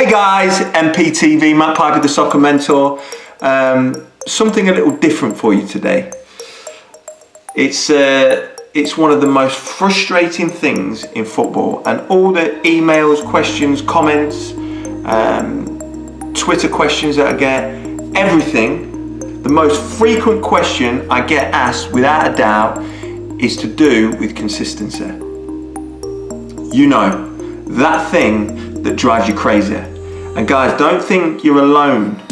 Hey guys, MPTV, Matt Piper, the Soccer Mentor. Something a little different for you today. It's one of the most frustrating things in football, and all the emails, questions, comments, Twitter questions that I get, everything, the most frequent question I get asked without a doubt is to do with consistency. You know, that thing that drives you crazy. And guys, don't think you're alone,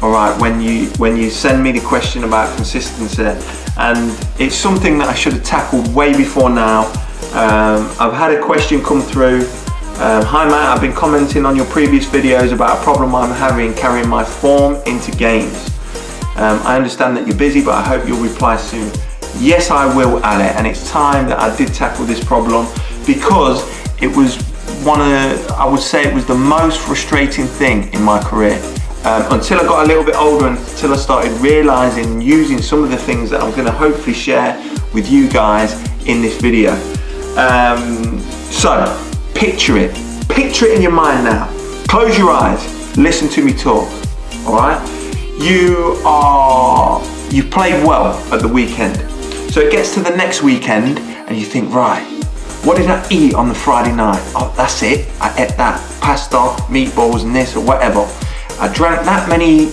all right, when you send me the question about consistency. And it's something that I should have tackled way before now. I've had a question come through. Hi Matt, I've been commenting on your previous videos about a problem I'm having carrying my form into games. I understand that you're busy, but I hope you'll reply soon. Yes, I will, Ale, and it's time that I did tackle this problem, because it was I would say it was the most frustrating thing in my career. Until I got a little bit older, and until I started realizing and using some of the things that I'm going to hopefully share with you guys in this video. So picture it in your mind now. Close your eyes, listen to me talk. All right, you've played well at the weekend, so it gets to the next weekend and you think, right, what did I eat on the Friday night? Oh, that's it. I ate that pasta, meatballs and this or whatever. I drank that many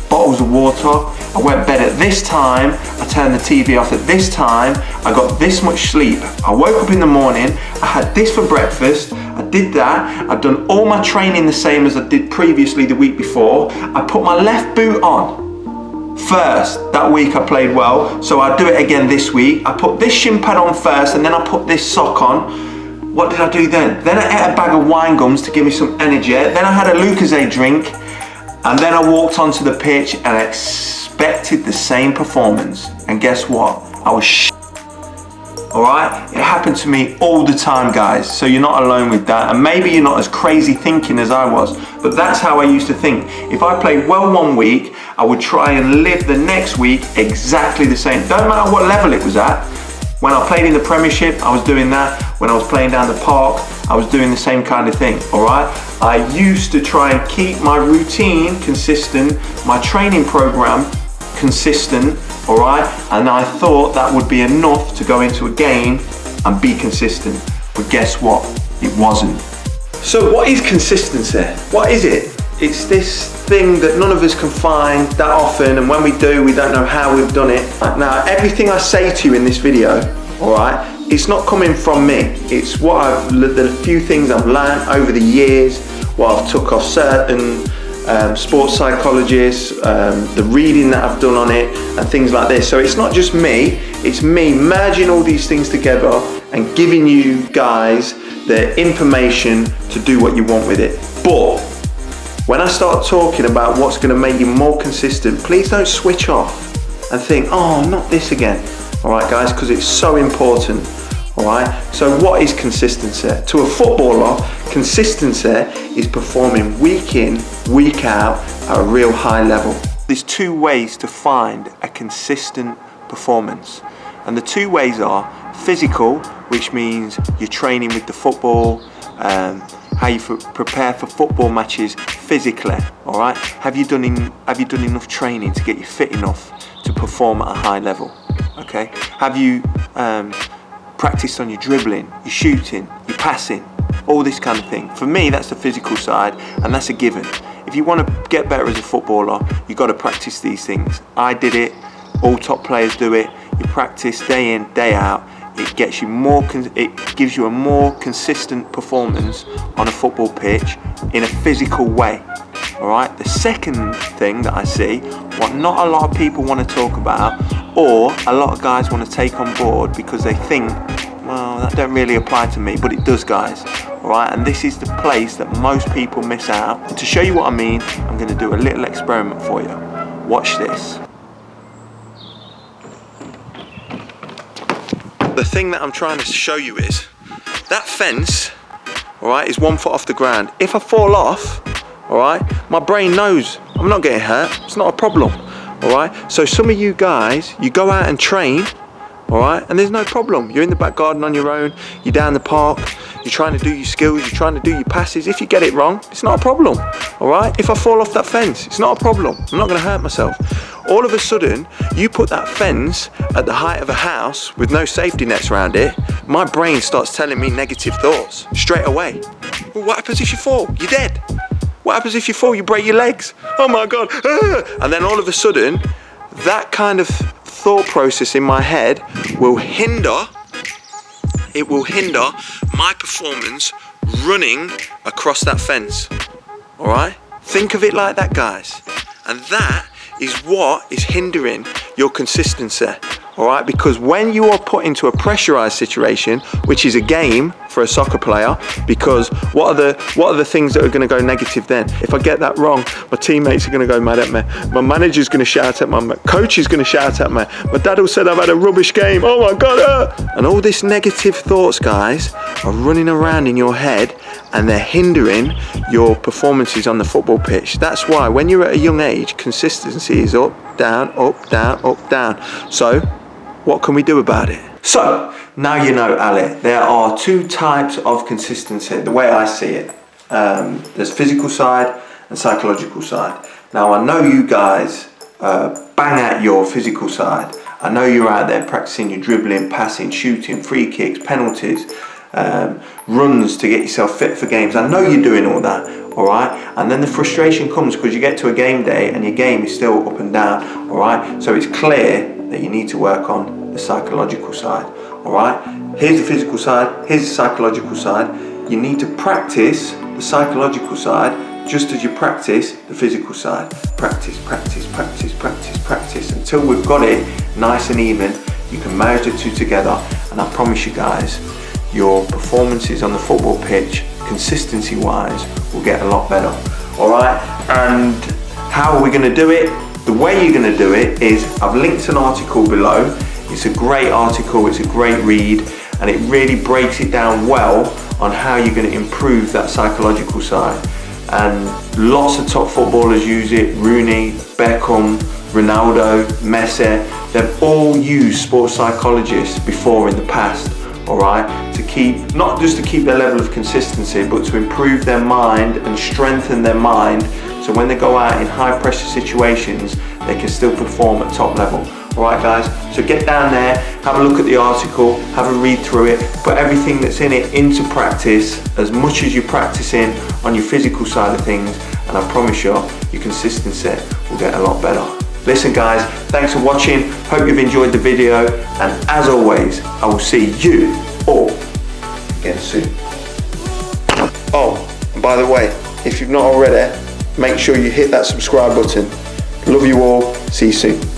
bottles of water. I went to bed at this time. I turned the TV off at this time. I got this much sleep. I woke up in the morning. I had this for breakfast. I did that. I've done all my training the same as I did previously the week before. I put my left boot on first. That week I played well, so I'll do it again this week. I put this shin pad on first, and then I put this sock on. What did I do then? Then I ate a bag of wine gums to give me some energy. Then I had a Lucozade drink, and then I walked onto the pitch and I expected the same performance. And guess what? I was all right? It happened to me all the time, guys, so you're not alone with that. And maybe you're not as crazy thinking as I was, but that's how I used to think. If I played well one week, I would try and live the next week exactly the same. Don't matter what level it was at. When I played in the Premiership, I was doing that. When I was playing down the park, I was doing the same kind of thing, all right? I used to try and keep my routine consistent, my training program consistent, all right? And I thought that would be enough to go into a game and be consistent. But guess what? It wasn't. So what is consistency? What is it? It's this thing that none of us can find that often, and when we do, we don't know how we've done it. Now, everything I say to you in this video, all right, it's not coming from me. It's what the few things I've learned over the years, what I've took off certain sports psychologists, the reading that I've done on it, and things like this. So it's not just me, it's me merging all these things together and giving you guys the information to do what you want with it. But when I start talking about what's going to make you more consistent, please don't switch off and think, oh, not this again. All right, guys, because it's so important. All right, so what is consistency? To a footballer, consistency is performing week in, week out at a real high level. There's two ways to find a consistent performance. And the two ways are physical, which means you're training with the football, how you prepare for football matches physically, all right? Have you done enough training to get you fit enough to perform at a high level, okay? Have you practiced on your dribbling, your shooting, your passing, all this kind of thing? For me, that's the physical side, and that's a given. If you want to get better as a footballer, you've got to practice these things. I did it, all top players do it. You practice day in, day out. It gets you it gives you a more consistent performance on a football pitch in a physical way. All right. The second thing that I see, what not a lot of people want to talk about, or a lot of guys want to take on board because they think, well, that don't really apply to me, but it does, guys. All right. And this is the place that most people miss out. And to show you what I mean, I'm going to do a little experiment for you. Watch this. The thing that I'm trying to show you is that fence, all right, is 1 foot off the ground. If I fall off, all right, my brain knows I'm not getting hurt. It's not a problem, all right? So some of you guys, you go out and train, all right, and there's no problem. You're in the back garden on your own, you're down the park, You're trying to do your skills, you're trying to do your passes. If you get it wrong, it's not a problem, all right? If I fall off that fence, it's not a problem. I'm not gonna hurt myself. All of a sudden, you put that fence at the height of a house with no safety nets around it, my brain starts telling me negative thoughts straight away. Well, what happens if you fall? You're dead. What happens if you fall? You break your legs. Oh my God. And then all of a sudden, that kind of thought process in my head will hinder my performance running across that fence. All right? Think of it like that, guys. And that is what is hindering your consistency. All right? Because when you are put into a pressurized situation, which is a game for a soccer player, because what are the things that are going to go negative then? If I get that wrong, my teammates are going to go mad at me. My manager's going to shout at me. My coach is going to shout at me. My dad will say I've had a rubbish game. Oh my God. And all this negative thoughts, guys, are running around in your head, and they're hindering your performances on the football pitch. That's why when you're at a young age, consistency is up, down, up, down, up, down. So what can we do about it? So now you know, Ali, there are two types of consistency, the way I see it. There's physical side and psychological side. Now I know you guys bang at your physical side. I know you're out there practicing your dribbling, passing, shooting, free kicks, penalties, runs to get yourself fit for games. I know you're doing all that, all right? And then the frustration comes because you get to a game day and your game is still up and down, all right? So it's clear that you need to work on the psychological side, all right? Here's the physical side, here's the psychological side. You need to practice the psychological side just as you practice the physical side. Practice, practice, practice, practice, practice until we've got it nice and even. You can merge the two together, and I promise you guys, your performances on the football pitch, consistency wise, will get a lot better, all right? And how are we going to do it? The way you're going to do it is, I've linked an article below. It's a great article, it's a great read, and it really breaks it down well on how you're going to improve that psychological side. And lots of top footballers use it. Rooney, Beckham, Ronaldo, Messi, they've all used sports psychologists before in the past, all right, to keep, not just to keep their level of consistency, but to improve their mind and strengthen their mind, so when they go out in high pressure situations, they can still perform at top level. All right, guys, so get down there, have a look at the article, have a read through it, put everything that's in it into practice as much as you're practicing on your physical side of things, and I promise you, your consistency will get a lot better. Listen, guys, thanks for watching. Hope you've enjoyed the video, and as always, I will see you all again soon. Oh, and by the way, if you've not already, make sure you hit that subscribe button. Love you all. See you soon.